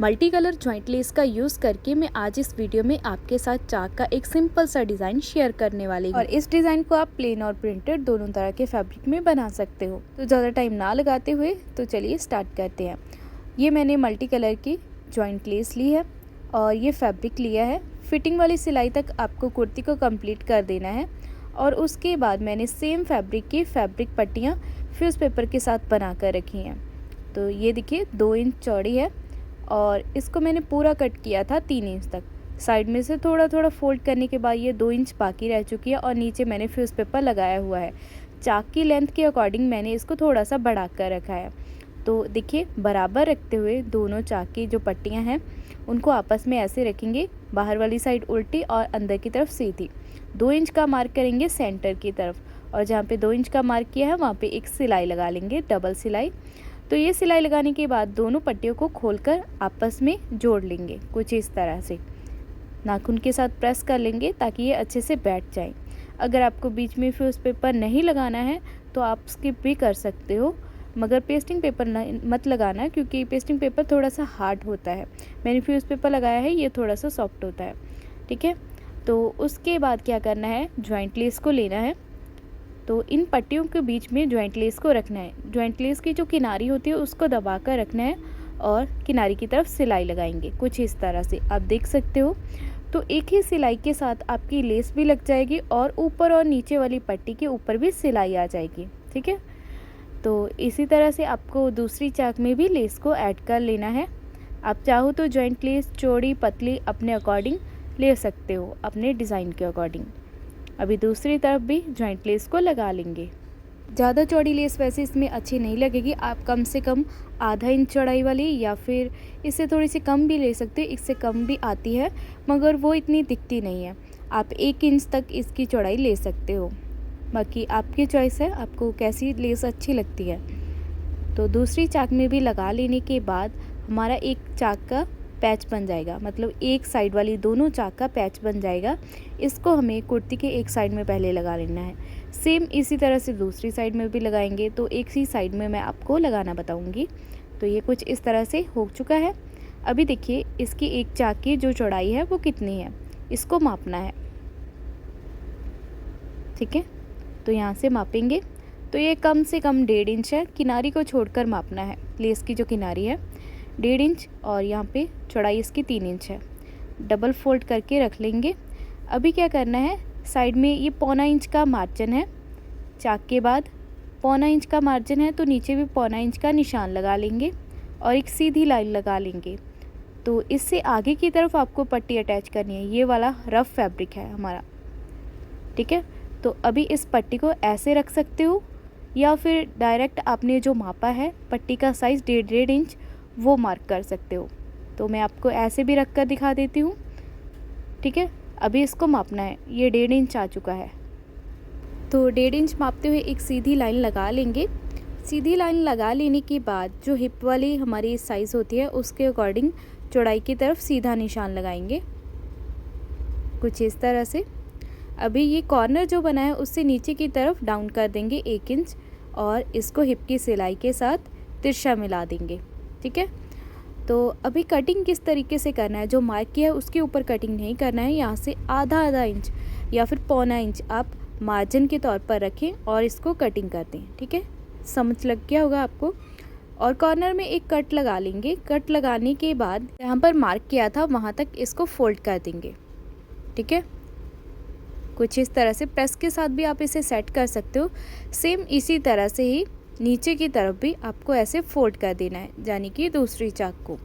Multi colour joint lace का use करके मैं आज इस वीडियो में आपके साथ चाक का एक सिंपल सा डिज़ाइन शेयर करने वाली हूँ और इस डिज़ाइन को आप प्लेन और प्रिंटेड दोनों तरह के फैब्रिक में बना सकते हो। तो ज़्यादा टाइम ना लगाते हुए तो चलिए स्टार्ट करते हैं। ये मैंने मल्टी कलर की जॉइंट लेस ली है और ये फैब्रिक लिया है। फिटिंग वाली सिलाई तक आपको कुर्ती को कंप्लीट कर देना है और उसके बाद मैंने सेम फैब्रिक की फैब्रिक पट्टियाँ फ्यूज़ पेपर के साथ बना कर रखी हैं। तो ये देखिए 2 इंच चौड़ी है और इसको मैंने पूरा कट किया था 3 इंच तक। साइड में से थोड़ा थोड़ा फोल्ड करने के बाद ये 2 इंच बाकी रह चुकी है और नीचे मैंने फ्यूज़ पेपर लगाया हुआ है। चाक की लेंथ के अकॉर्डिंग मैंने इसको थोड़ा सा बढ़ा कर रखा है। तो देखिए बराबर रखते हुए दोनों चाक की जो पट्टियां हैं उनको आपस में ऐसे रखेंगे, बाहर वाली साइड उल्टी और अंदर की तरफ सीधी। 2 इंच का मार्क करेंगे सेंटर की तरफ और जहाँ पे 2 इंच का मार्क किया है वहाँ पे एक सिलाई लगा लेंगे, डबल सिलाई। तो ये सिलाई लगाने के बाद दोनों पट्टियों को खोलकर आपस में जोड़ लेंगे कुछ इस तरह से। नाखून के साथ प्रेस कर लेंगे ताकि ये अच्छे से बैठ जाए। अगर आपको बीच में फ्यूज़ पेपर नहीं लगाना है तो आप स्किप भी कर सकते हो, मगर पेस्टिंग पेपर मत लगाना क्योंकि पेस्टिंग पेपर थोड़ा सा हार्ड होता है। मैंने फ्यूज़ पेपर लगाया है, ये थोड़ा सा सॉफ्ट होता है। ठीक है, तो उसके बाद क्या करना है, जॉइंट लेस को लेना है। तो इन पट्टियों के बीच में जॉइंट लेस को रखना है। जॉइंट लेस की जो किनारी होती है उसको दबा कर रखना है और किनारी की तरफ सिलाई लगाएंगे कुछ इस तरह से, आप देख सकते हो। तो एक ही सिलाई के साथ आपकी लेस भी लग जाएगी और ऊपर और नीचे वाली पट्टी के ऊपर भी सिलाई आ जाएगी। ठीक है, तो इसी तरह से आपको दूसरी चाक में भी लेस को ऐड कर लेना है। आप चाहो तो जॉइंट लेस चौड़ी पतली अपने अकॉर्डिंग ले सकते हो, अपने डिज़ाइन के अकॉर्डिंग। अभी दूसरी तरफ भी जॉइंट लेस को लगा लेंगे। ज़्यादा चौड़ी लेस वैसे इसमें अच्छी नहीं लगेगी, आप कम से कम आधा इंच चौड़ाई वाली या फिर इससे थोड़ी सी कम भी ले सकते हो। इससे कम भी आती है मगर वो इतनी दिखती नहीं है। आप 1 इंच तक इसकी चौड़ाई ले सकते हो, बाकी आपकी चॉइस है, आपको कैसी लेस अच्छी लगती है। तो दूसरी चाक में भी लगा लेने के बाद हमारा एक चाक का पैच बन जाएगा, मतलब एक साइड वाली दोनों चाक का पैच बन जाएगा। इसको हमें कुर्ती के एक साइड में पहले लगा लेना है। सेम इसी तरह से दूसरी साइड में भी लगाएंगे। तो एक ही साइड में मैं आपको लगाना बताऊंगी। तो ये कुछ इस तरह से हो चुका है। अभी देखिए इसकी एक चाक की जो चौड़ाई है वो कितनी है, इसको मापना है। ठीक है, तो यहाँ से मापेंगे। तो ये कम से कम 1.5 इंच है, किनारी को छोड़कर मापना है। लेस की जो किनारी है 1.5 इंच और यहाँ पे चौड़ाई इसकी 3 इंच है। डबल फोल्ड करके रख लेंगे। अभी क्या करना है, साइड में ये 1.25 इंच का मार्जिन है, चाक के बाद 1.25 इंच का मार्जिन है, तो नीचे भी 1.25 इंच का निशान लगा लेंगे और एक सीधी लाइन लगा लेंगे। तो इससे आगे की तरफ आपको पट्टी अटैच करनी है। ये वाला रफ फैब्रिक है हमारा। ठीक है, तो अभी इस पट्टी को ऐसे रख सकते हो या फिर डायरेक्ट आपने जो मापा है पट्टी का साइज़ 1.5 इंच वो मार्क कर सकते हो। तो मैं आपको ऐसे भी रख कर दिखा देती हूँ। ठीक है, अभी इसको मापना है। ये 1.5 इंच आ चुका है, तो 1.5 इंच मापते हुए एक सीधी लाइन लगा लेंगे। सीधी लाइन लगा लेने के बाद जो हिप वाली हमारी साइज़ होती है उसके अकॉर्डिंग चौड़ाई की तरफ सीधा निशान लगाएंगे कुछ इस तरह से। अभी ये कॉर्नर जो बना है उससे नीचे की तरफ डाउन कर देंगे 1 इंच और इसको हिप की सिलाई के साथ तिरछा मिला देंगे। ठीक है, तो अभी कटिंग किस तरीके से करना है, जो मार्क किया है उसके ऊपर कटिंग नहीं करना है। यहाँ से आधा इंच या फिर 1.25 इंच आप मार्जिन के तौर पर रखें और इसको कटिंग कर दें। ठीक है, समझ लग गया होगा आपको। और कॉर्नर में एक कट लगा लेंगे। कट लगाने के बाद जहाँ पर मार्क किया था वहाँ तक इसको फोल्ड कर देंगे। ठीक है, कुछ इस तरह से प्रेस के साथ भी आप इसे सेट कर सकते हो। सेम इसी तरह से ही नीचे की तरफ भी आपको ऐसे फोल्ड कर देना है, यानी कि दूसरी चाक को।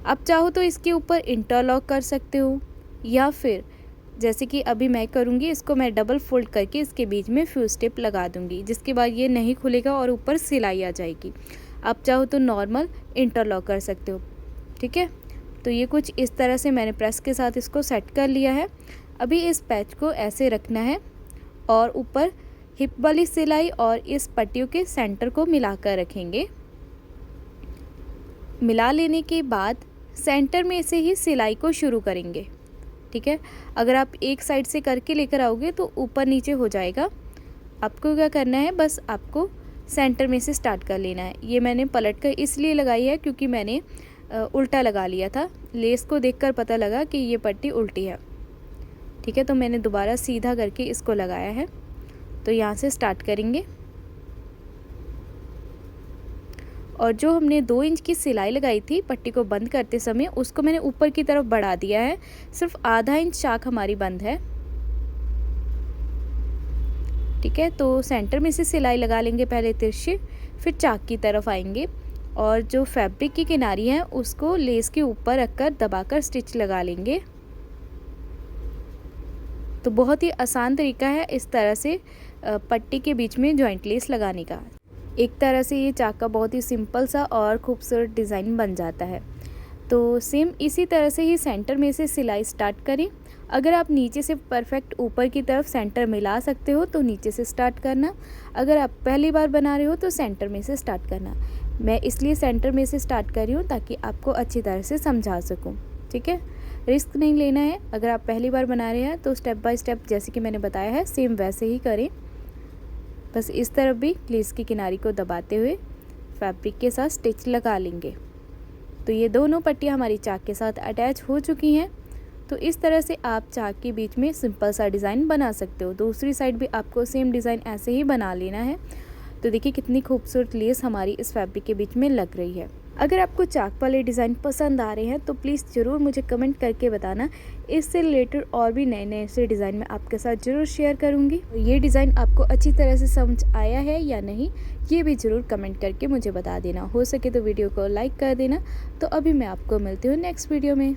आप चाहो तो इसके ऊपर इंटरलॉक कर सकते हो या फिर जैसे कि अभी मैं करूँगी, इसको मैं डबल फोल्ड करके इसके बीच में फ्यूज टेप लगा दूँगी, जिसके बाद ये नहीं खुलेगा और ऊपर सिलाई आ जाएगी। आप चाहो तो नॉर्मल इंटरलॉक कर सकते हो। ठीक है, तो ये कुछ इस तरह से मैंने प्रेस के साथ इसको सेट कर लिया है। अभी इस पैच को ऐसे रखना है और ऊपर हिप वाली सिलाई और इस पट्टियों के सेंटर को मिलाकर रखेंगे। मिला लेने के बाद सेंटर में से ही सिलाई को शुरू करेंगे। ठीक है, अगर आप एक साइड से करके लेकर आओगे तो ऊपर नीचे हो जाएगा। आपको क्या करना है, बस आपको सेंटर में से स्टार्ट कर लेना है। ये मैंने पलट कर इसलिए लगाई है क्योंकि मैंने उल्टा लगा लिया था। लेस को देखकर पता लगा कि ये पट्टी उल्टी है। ठीक है, तो मैंने दोबारा सीधा करके इसको लगाया है। तो यहाँ से स्टार्ट करेंगे और जो हमने 2 इंच की सिलाई लगाई थी पट्टी को बंद करते समय, उसको मैंने ऊपर की तरफ बढ़ा दिया है। सिर्फ आधा इंच चाक हमारी बंद है। ठीक है, तो सेंटर में से सिलाई लगा लेंगे पहले तिरछे, फिर चाक की तरफ आएंगे और जो फैब्रिक की किनारी है उसको लेस के ऊपर रखकर दबाकर स्टिच लगा लेंगे। तो बहुत ही आसान तरीका है इस तरह से पट्टी के बीच में जॉइंट लेस लगाने का। एक तरह से ये चाक का बहुत ही सिंपल सा और खूबसूरत डिज़ाइन बन जाता है। तो सेम इसी तरह से ही सेंटर में से सिलाई स्टार्ट करें। अगर आप नीचे से परफेक्ट ऊपर की तरफ सेंटर मिला सकते हो तो नीचे से स्टार्ट करना। अगर आप पहली बार बना रहे हो तो सेंटर में से स्टार्ट करना। मैं इसलिए सेंटर में से स्टार्ट कर रही हूँ ताकि आपको अच्छी तरह से समझा सकूँ। ठीक है, रिस्क नहीं लेना है। अगर आप पहली बार बना रहे हैं तो स्टेप बाय स्टेप जैसे कि मैंने बताया है सेम वैसे ही करें। बस इस तरफ भी लेस की किनारी को दबाते हुए फैब्रिक के साथ स्टिच लगा लेंगे। तो ये दोनों पट्टियाँ हमारी चाक के साथ अटैच हो चुकी हैं। तो इस तरह से आप चाक के बीच में सिंपल सा डिज़ाइन बना सकते हो। दूसरी साइड भी आपको सेम डिज़ाइन ऐसे ही बना लेना है। तो देखिए कितनी खूबसूरत लेस हमारी इस फैब्रिक के बीच में लग रही है। अगर आपको चाक वाले डिज़ाइन पसंद आ रहे हैं तो प्लीज़ ज़रूर मुझे कमेंट करके बताना। इससे रिलेटेड और भी नए नए से डिज़ाइन मैं आपके साथ ज़रूर शेयर करूँगी। ये डिज़ाइन आपको अच्छी तरह से समझ आया है या नहीं, ये भी ज़रूर कमेंट करके मुझे बता देना। हो सके तो वीडियो को लाइक कर देना। तो अभी मैं आपको मिलती हूँ नेक्स्ट वीडियो में।